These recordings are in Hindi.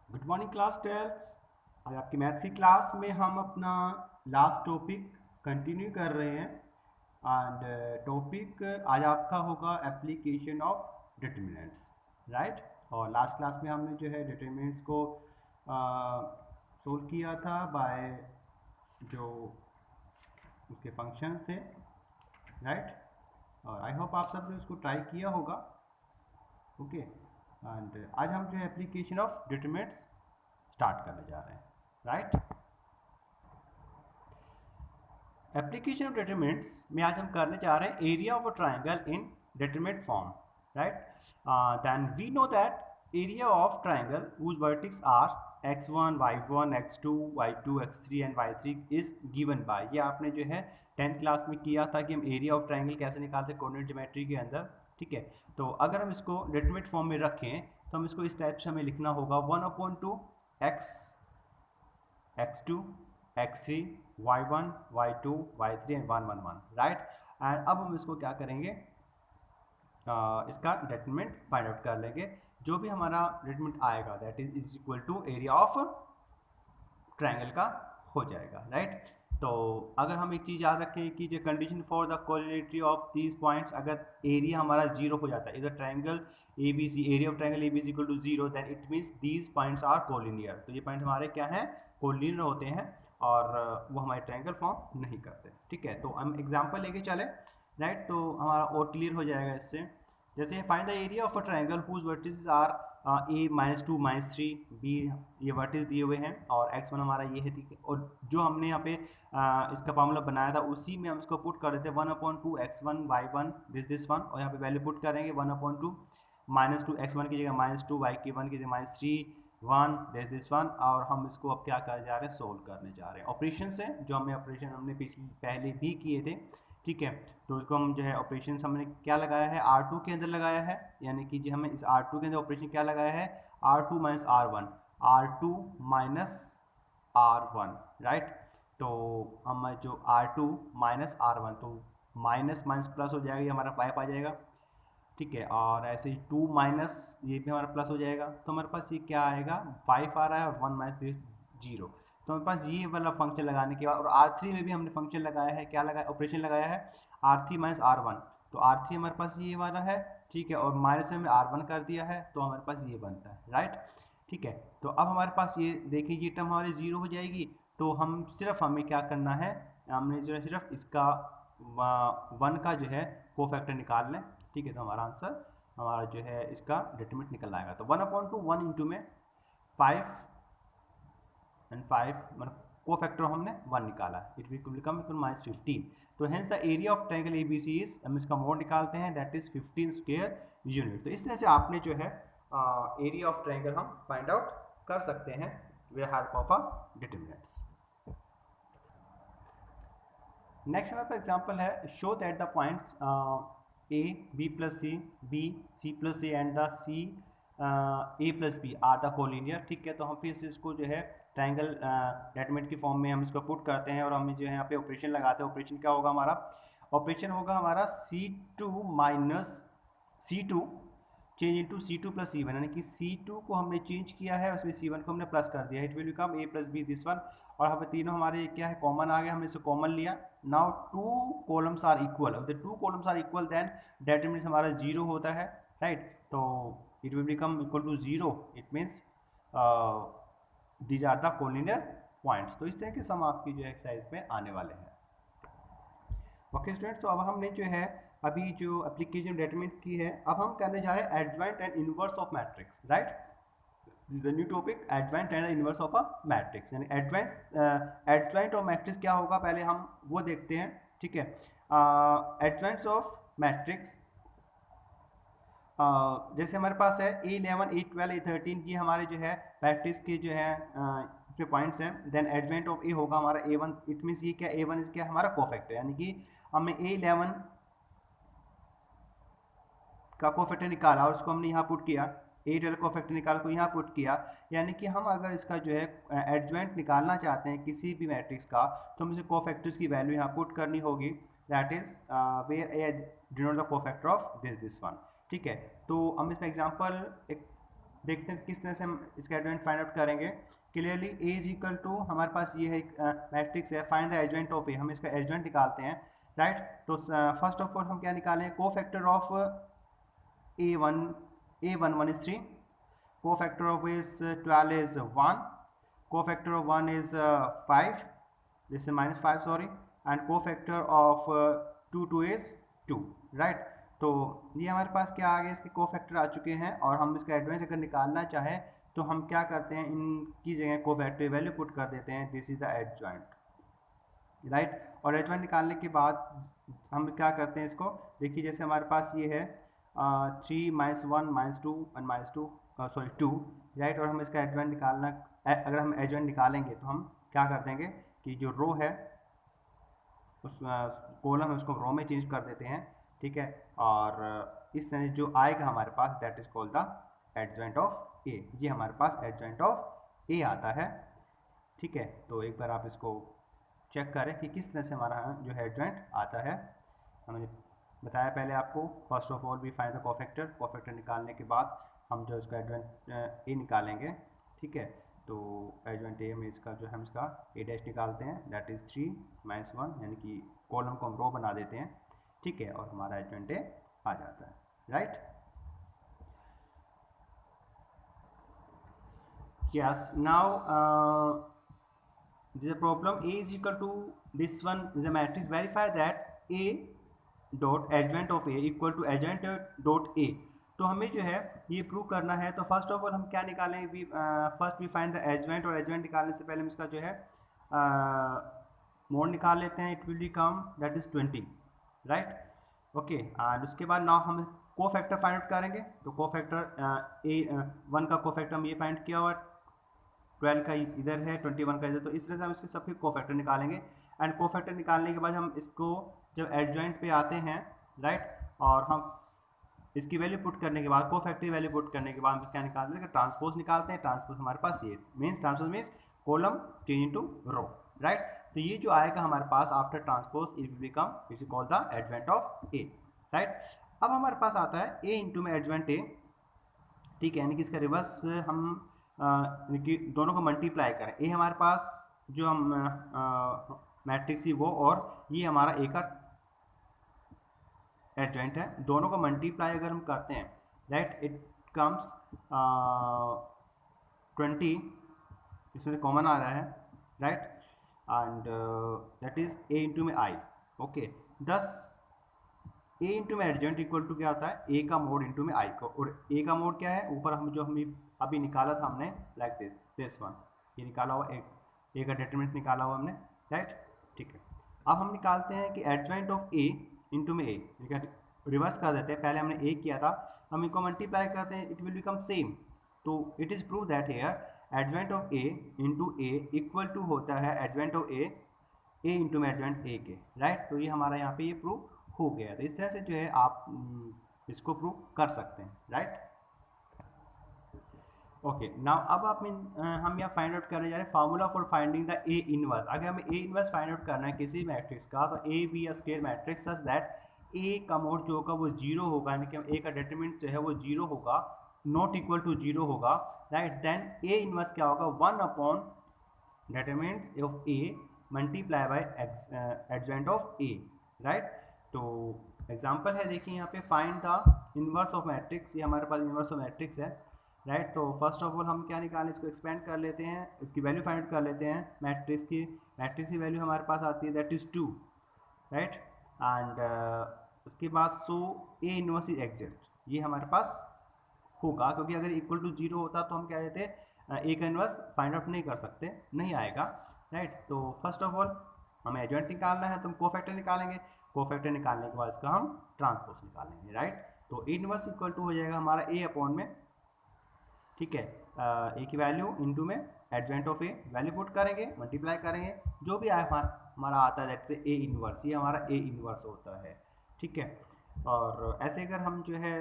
Good morning class 12। आज आपकी मैथ्स की क्लास में हम अपना लास्ट टॉपिक कंटिन्यू कर रहे हैं एंड टॉपिक आज आपका होगा एप्लीकेशन ऑफ डिटरमिनेंट्स, राइट। और लास्ट क्लास में हमने जो है डिटरमिनेंट्स को सोल्व किया था बाय जो उसके फंक्शन थे, राइट। और आई होप आप सब ने उसको ट्राई किया होगा। ओके एंड आज हम जो है एप्लीकेशन ऑफ डिटरमिनेंट्स स्टार्ट करने जा रहे हैं, राइट। एप्लीकेशन ऑफ डिटरमिनेंट्स में आज हम करने जा रहे हैं area of a triangle in determinant form, right. Then we know that area of triangle whose vertices are x1 y1 x2 y2 x3 and y3 is given by, ये आपने जो है 10th क्लास में किया था कि हम एरिया ऑफ ट्राइंगल कैसे निकालते हैं कोऑर्डिनेट ज्योमेट्री के अंदर, ठीक है। तो अगर हम इसको डिटरमिनेंट फॉर्म में रखें तो हम इसको इस टाइप से हमें लिखना होगा 1/2 x x2 x3 y1 y2 y3 and 1 1 1, right. And अब हम इसको क्या करेंगे, इसका डिटरमिनेंट फाइंड आउट कर लेंगे। जो भी हमारा डिटरमिनेंट आएगा that is equal to area of triangle का हो जाएगा, राइट। तो अगर हम एक चीज़ याद रखें कि जो condition for the collinearity of these points, अगर एरिया हमारा जीरो हो जाता है, इधर triangle A B C, area of triangle A B C equal to zero, then it means these points are collinear. तो ये पॉइंट हमारे क्या हैं, कोलिनियर होते हैं और वो हमारे ट्रायंगल फॉर्म नहीं करते, ठीक है। तो हम एग्जाम्पल लेके चले, राइट। तो हमारा और क्लियर हो जाएगा इससे। जैसे find the area of a triangle whose vertices are a -2 -3, b ये वर्टिस दिए हुए हैं और x1 हमारा ये है, ठीक है। और जो हमने यहाँ पे इसका फॉर्मूला बनाया था उसी में हम इसको पुट कर देते हैं 1/2 x1 y1 दिस वन, और यहाँ पे वैल्यू पुट करेंगे 1/2 -2 x1 की जगह -2 y1 की जगह -3 1 दिस वन, और हम इसको अब क्या करने जा रहे हैं, सोल्व करने जा रहे हैं ऑपरेशन से, जो हमें ऑपरेशन हमने पहले भी किए थे, ठीक है। तो उसको हम जो है ऑपरेशन हमने क्या लगाया है, R2 के अंदर लगाया है, यानी कि जो हमें इस R2 के अंदर ऑपरेशन क्या लगाया है, R2 minus R1, R2 minus R1, right. तो हम जो R2 माइनस R1, तो माइनस माइनस प्लस हो जाएगा, ये हमारा 5 आ जाएगा, ठीक है। और ऐसे ही 2 माइनस ये भी हमारा प्लस हो जाएगा, तो हमारे पास ये क्या आएगा, 5 आ रहा है और 1 माइनस 0। तो हमारे पास ये वाला फंक्शन लगाने के बाद, और R3 में भी हमने फंक्शन लगाया है, क्या लगाया, ऑपरेशन लगाया है R3 माइनस R1, तो R3 हमारे पास ये वाला है, ठीक है। और माइनस में हमने R1 कर दिया है तो हमारे पास ये बनता है, राइट, ठीक है। तो अब हमारे पास ये देखिए ये टर्म हमारी 0 हो जाएगी, तो हम सिर्फ हमें क्या करना है, हमने जो है सिर्फ इसका 1 का जो है कोफैक्टर निकाल लें, ठीक है। तो हमारा आंसर हमारा जो है इसका डिटरमिनेंट निकल आएगा। तो 1/2 1 इंटू में 5 एंड 5 मतलब को फैक्टर हमने 1 निकाला, इट विल बिकम -15। तो hence the area of triangle ABC is, हम इसका मोड निकालते हैं, दैट इज 15 स्क्वायर यूनिट। तो इस तरह से आपने जो है एरिया ऑफ ट्रायंगल हम फाइंड आउट कर सकते हैं with help of a determinants. Next हमारे पास एग्जांपल है, show that the points a b plus C, b c plus a and the c a plus b are the collinear, ठीक है। तो हम फिर से इसको जो है ट्रायंगल डिटरमिनेंट की फॉर्म में हम इसको पुट करते हैं और हम जो है यहाँ पे ऑपरेशन लगाते हैं। ऑपरेशन क्या होगा हमारा, ऑपरेशन होगा हमारा c2 minus c2 change into c2 plus c1, यानी कि c2 को हमने चेंज किया है, उसमें c1 को हमने प्लस कर दिया है, it will become a plus b this one. और हमें तीनों हमारे क्या है, कॉमन आ गया, हमने इसे कॉमन लिया। Now two columns are equal, the two columns are equal then determinant हमारा 0 होता है, राइट। तो it will become equal to 0, it means these are the collinear points. तो इस तरह के सम आपकी जो एक्सरसाइज में आने वाले हैं। ओके स्टूडेंट्स, तो अब हमने जो है अभी जो एप्लीकेशन डिटरमिनेंट की है, अब हम करने जा रहे हैं adjoint and inverse of matrix, right. The new topic adjoint and inverse of a matrix, यानी एडजॉइंट ऑफ मैट्रिक्स क्या होगा, पहले हम वो देखते हैं, ठीक है। एडजॉइंट्स ऑफ मैट्रिक्स जैसे हमारे पास है A11 A12 A13 की हमारे जो है मैट्रिक्स के जो है इसमें पॉइंट्स हैं, देन एडजॉइंट ऑफ ए होगा हमारा A1, इट मीन्स ये क्या, A1 इज क्या हमारा कोफैक्टर, यानी कि हमने A11 का कोफैक्टर निकाला और उसको हमने यहाँ पुट किया, A12 कोफैक्टर निकाल को यहाँ पुट किया, यानी कि हम अगर इसका जो है एडजॉइंट निकालना चाहते हैं किसी भी मैट्रिक्स का, तो हम इसे कोफैक्टर्स की वैल्यू यहाँ पुट करनी होगी, that is where A denote the cofactor of this one, ठीक है। तो हम इसमें एग्जांपल एक देखते हैं किस तरह से हम इसका एडजॉइंट फाइंड आउट करेंगे। Clearly A is equal to हमारे पास ये है मैट्रिक्स है, find the adjoint of A, हम इसका एडजॉइंट निकालते हैं, राइट। तो फर्स्ट ऑफ ऑल हम क्या निकालें, cofactor of A1 is 3, co-factor of is 12 is 1, co-factor of 1 is 5, this is minus 5 sorry, and co-factor of 2 is 2, right। तो ये हमारे पास क्या आ गया, इसके कोफैक्टर आ चुके हैं, और हम इसका एडवांस अगर निकालना चाहें तो हम क्या करते हैं, इनकी जगह कोफैक्टर वैल्यू पुट कर देते हैं, this is the adjoint, right. और एडजॉइंट निकालने के बाद हम क्या करते हैं इसको, देखिए जैसे हमारे पास ये है 3 -1 -2 और -2 2, राइट। और हम इसका एडजॉइंट निकालना, अगर हम एडजॉइंट निकालेंगे तो हम क्या कर देंगे कि जो रो है उस कॉलम है उसको रो में चेंज कर देते हैं, ठीक है। और इस तरह जो आएगा हमारे पास, that is called the adjoint of A, ये हमारे पास एडजॉइंट ऑफ ए आता है, ठीक है। तो एक बार आप इसको चेक करें कि किस तरह से हमारा जो है एडजॉइंट आता है। हमने बताया पहले आपको, first of all we find the cofactor, cofactor निकालने के बाद हम जो इसका एडजॉइंट ए निकालेंगे, ठीक है। तो एडजॉइंट ए में इसका जो हम इसका ए डैश निकालते हैं, दैट इज़ 3 -1, यानी कि कॉलम को हम रो बना देते हैं, ठीक है, और हमारा एडजॉइंट ए आ जाता है, right. Yes, now the problem A is equal to this one is a matrix, verify that A dot adjoint of A equal to adjoint dot A। तो हमें जो है ये प्रूव करना है, तो फर्स्ट ऑफ ऑल हम क्या निकालेंगे, first we find the adjoint, और एडजॉइंट निकालने से पहले हम इसका जो है मोड निकाल लेते हैं, it will become that is 20, right, okay. And उसके बाद नाउ हम कोफैक्टर फाइंड आउट करेंगे, तो कोफैक्टर A1 का कोफैक्टर हम ये फाइंड किया हुआ, 12 का इधर है, 21 का इधर, तो इस तरह से हम इसके सबके कोफैक्टर निकालेंगे। एंड कोफैक्टर निकालने के बाद हम इसको जब एडजॉइंट पे आते हैं, राइट, और हम इसकी वैल्यू पुट करने के बाद, कोफैक्टर वैल्यू पुट करने के बाद हम क्या निकालते हैं, ट्रांसपोज निकालते हैं। ट्रांसपोज हमारे पास ये means, transpose means column change into row, right. तो ये जो आएगा हमारे पास after transpose, it will become, it is called the adjoint of A, right. अब हमारे पास आता है ए इंटू में एडजॉइंट ए, ठीक है, यानी कि इसका रिवर्स हम कि दोनों को मल्टीप्लाई करें, ए हमारे पास जो हम मैट्रिक्स ही वो, और ये हमारा ए का एडजॉइंट है, दोनों को मल्टीप्लाई अगर हम करते हैं, राइट, इट कम्स 20, इसमें से कॉमन आ रहा है, right, and that is a into में आई, ओके। 10 ए इंटू में एडजॉइंट इक्वल टू क्या होता है, ए का मोड इंटू में आई को, और ए का मोड क्या है, ऊपर हम जो हम अभी निकाला था हमने, लाइक दिस वन, ये निकाला हुआ ए का डिटरमिनेंट निकाला हुआ हमने, राइट, ठीक है। अब हम निकालते हैं कि एडजॉइंट ऑफ ए इंटू में ए, रिवर्स कर देते हैं, पहले हमने ए किया था, हम इनको मल्टीप्लाई करते हैं, इट विल बिकम सेम। तो it is prove that here adjoint of A into A equal to होता है एडजॉइंट ऑफ ए इंटू में एडजॉइंट ए के, राइट। तो ये हमारा यहाँ पे ये प्रूव हो गया। तो इस तरह से जो है आप इसको प्रूव कर सकते हैं, राइट, ओके। नाउ अब आप हम यहाँ फाइंड आउट करने जा रहे हैं formula for finding the A inverse. अगर हमें ए इनवर्स फाइंड आउट करना है किसी मैट्रिक्स का, तो A be a square matrix such that A का मोड जो होगा वो 0 होगा, यानी कि ए का डिटरमिनेंट जो है वो 0 होगा, नॉट इक्वल टू 0 होगा, राइट। देन ए इनवर्स क्या होगा, 1 upon determinant of A multiply by adjoint of A, right. तो एग्जांपल है, देखिए यहाँ पे find the inverse of matrix, ये हमारे पास इनवर्स ऑफ मैट्रिक्स है, राइट। तो फर्स्ट ऑफ ऑल हम क्या निकालें, इसको एक्सपेंड कर लेते हैं, इसकी वैल्यू फाइंड कर लेते हैं, मैट्रिक्स की वैल्यू हमारे पास आती है दैट इज़ 2, राइट। एंड उसके बाद सो ए इनवर्स इज एग्जैक्ट, ये हमारे पास होगा, क्योंकि अगर इक्वल टू 0 होता तो हम क्या देते, ए का इनवर्स फाइंड आउट नहीं कर सकते, नहीं आएगा, राइट। तो फर्स्ट ऑफ ऑल हमें एडजॉइंट निकालना है, तो हम कोफैक्टर निकालेंगे, कोफैक्टर निकालने के बाद इसका हम ट्रांसपोज निकालेंगे, राइट। तो ए इनवर्स इक्वल टू हो जाएगा हमारा ए अपॉन में, ठीक है, ए की वैल्यू इंटू में adjoint of A, value put करेंगे, मल्टीप्लाई करेंगे, जो भी आए हमारा आता है दैट ए इनवर्स, ये हमारा ए इनवर्स होता है, ठीक है। और ऐसे अगर हम जो है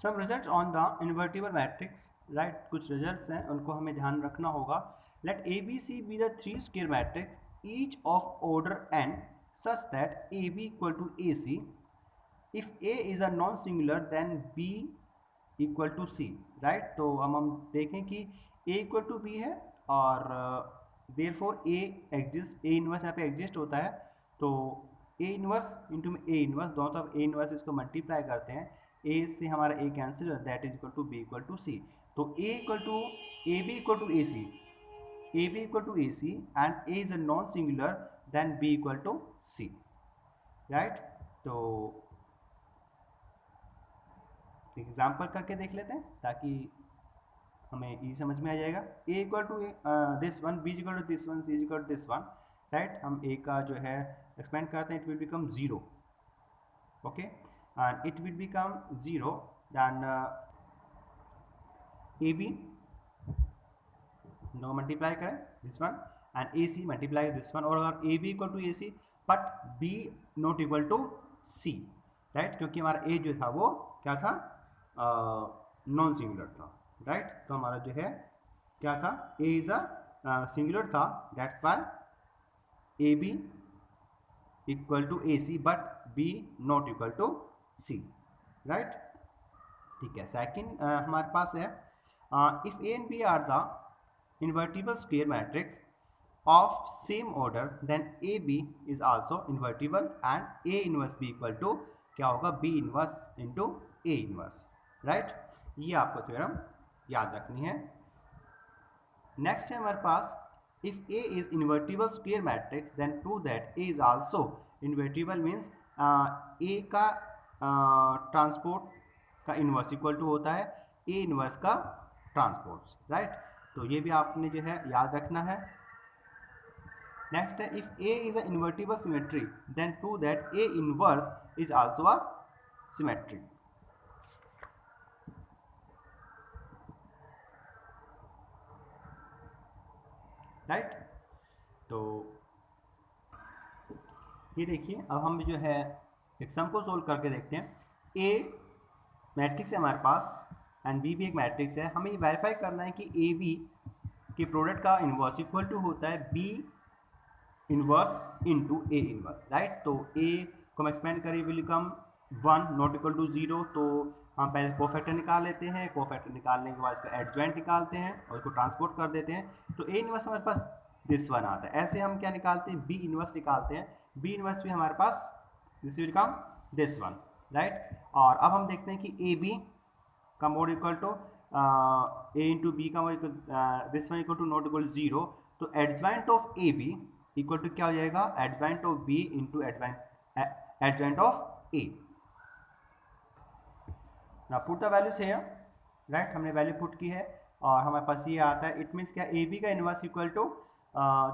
सब results on the invertible matrix, right, कुछ रिजल्ट्स हैं उनको हमें ध्यान रखना होगा। Let A B C be the 3 square matrix each of order n such that AB equal to AC if A is a non singular then B equal to C, right. तो हम देखें कि ए इक्वल टू बी है और therefore A exist, A inverse यहाँ पे एग्जिस्ट होता है। तो ए इनवर्स इंटू में ए इनवर्स, दोनों तरफ ए इनवर्स इसको मल्टीप्लाई करते हैं, ए से हमारा ए कैंसिल हो, that is equal to B equal to C. तो A equal to A B equal to A C, A B equal to A C and A is a non singular then B equal to C, right. तो एग्जाम्पल करके देख लेते हैं ताकि हमें ये समझ में आ जाएगा। A equal to this one, B equal to this one, C equal to this one, right. हम ए का जो है एक्सपेंड करते हैं, it will become 0, okay, and it will become 0 then A B no multiply करें this one and A C multiply this one, और अगर A B equal to A C but B not equal to C, right, क्योंकि हमारा ए जो था वो क्या था, नॉन सिंगुलर था, राइट। तो हमारा जो है क्या था, ए इज अ सिंगुलर था, that's why A B equal to A C but B not equal to C, right. ठीक है, सेकंड हमारे पास है if A and B are the invertible square matrix of same order then A B is also invertible and A inverse B equal to क्या होगा, B inverse into A inverse, right. ये आपको थ्योरम याद रखनी है। नेक्स्ट है हमारे पास if A is invertible square matrix then prove that A is also invertible, means A का ट्रांसपोर्ट का इन्वर्स इक्वल टू होता है ए इनवर्स का ट्रांसपोर्ट, राइट। तो ये भी आपने जो है याद रखना है। नेक्स्ट है if A is a invertible symmetry then prove that A inverse is also a symmetry, right. तो ये देखिए, अब हम जो है एक सम को सोल्व करके देखते हैं। ए मैट्रिक्स है हमारे पास एंड बी भी एक मैट्रिक्स है, हमें ये वेरीफाई करना है कि ए बी के प्रोडक्ट का इनवर्स इक्वल टू होता है B inverse into A inverse, right. तो ए को हम एक्सपेंड करें will become 1 not equal to 0, तो हम पहले कोफैक्टर निकाल लेते हैं, कोफैक्टर निकालने के बाद इसका एडजॉइंट निकालते हैं और इसको ट्रांसपोर्ट कर देते हैं। तो ए इनवर्स हमारे पास दिस वन आता है। ऐसे हम क्या निकालते हैं, बी इनवर्स निकालते हैं, बी इनवर्स भी हमारे पास this will come this one, right. और अब हम देखते हैं कि ए बी का mod equal to A into B का mod this one equal to not equal 0, तो adjoint of A B equal to क्या हो जाएगा, adjoint of B into adjoint of A. ना पुट द वैल्यूज है, राइट, हमने वैल्यू पुट की है और हमारे पास ये आता है। इट मीन्स क्या, ए बी का इनवर्स इक्वल टू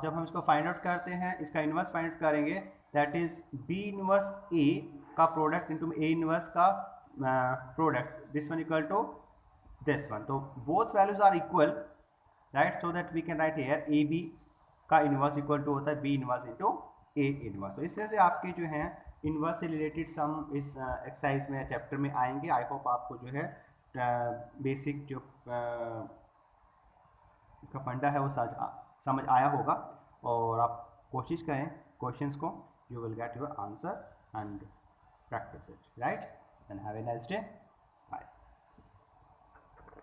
जब हम इसको फाइंड आउट करते हैं, इसका इनवर्स फाइंड आउट करेंगे, that is B inverse A का प्रोडक्ट इंटू ए इनवर्स का product, this one equal to this one. तो both values are equal, right, so that we can write here A B का इनवर्स इक्वल टू होता है B inverse into A inverse. तो इस तरह से आपके जो हैं इनवर्स से रिलेटेड सम इस एक्सरसाइज में चैप्टर में आएंगे। आई होप आपको जो है बेसिक जो का फंडा है वो समझ आया होगा, और आप कोशिश करें क्वेश्चंस को, you will get your answer and practice it, right, and have a nice day.